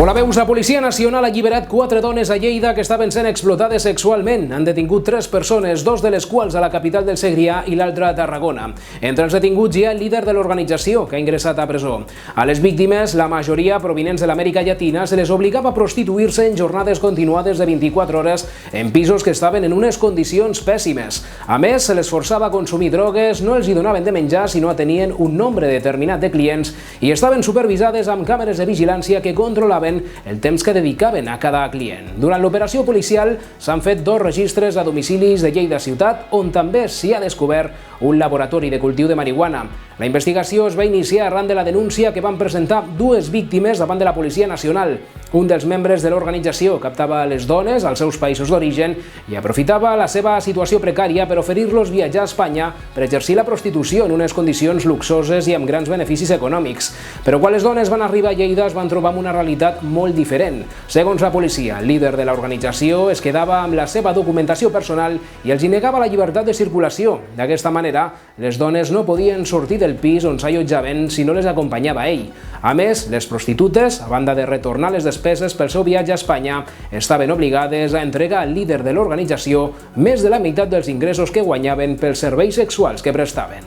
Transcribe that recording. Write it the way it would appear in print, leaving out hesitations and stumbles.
Hola, veus, la Policia Nacional ha alliberat 4 dones a Lleida que estaven sent explotades sexualment. Han detingut 3 persones, 2 de les quals a la capital del Segrià i l'altra a Tarragona. Entre els detinguts hi ha el líder de l'organització, que ha ingressat a presó. A les víctimes, la majoria provinents de l'Amèrica Llatina, se les obligava a prostituir-se en jornades continuades de 24 hores en pisos que estaven en unes condicions pèssimes. A més, se les forçava a consumir drogues, no els hi donaven de menjar si no atenien un nombre determinat de clients i estaven supervisades amb càmeres de vigilància que controlaven el temps que dedicaven a cada client. Durant l'operació policial s'han fet 2 registres a domicilis de Lleida ciutat, on també s'hi ha descobert un laboratori de cultiu de marihuana. La investigació es va iniciar arran de la denúncia que van presentar 2 víctimes davant de la Policia Nacional. Un dels membres de l'organització captava les dones als seus països d'origen i aprofitava la seva situació precària per oferir-los viatjar a Espanya per exercir la prostitució en unes condicions luxoses i amb grans beneficis econòmics. Però quan les dones van arribar a Lleida es van trobar amb una realitat molt diferent. Segons la policia, el líder de l'organització es quedava amb la seva documentació personal i els hi negava la llibertat de circulació. D'aquesta manera, les dones no podien sortir del pis on s'allotjaven si no les acompanyava ell. A més, les prostitutes, a banda de retornar les despeses pel seu viatge a Espanya, estaven obligades a entregar al líder de l'organització més de la meitat dels ingressos que guanyaven pels serveis sexuals que prestaven.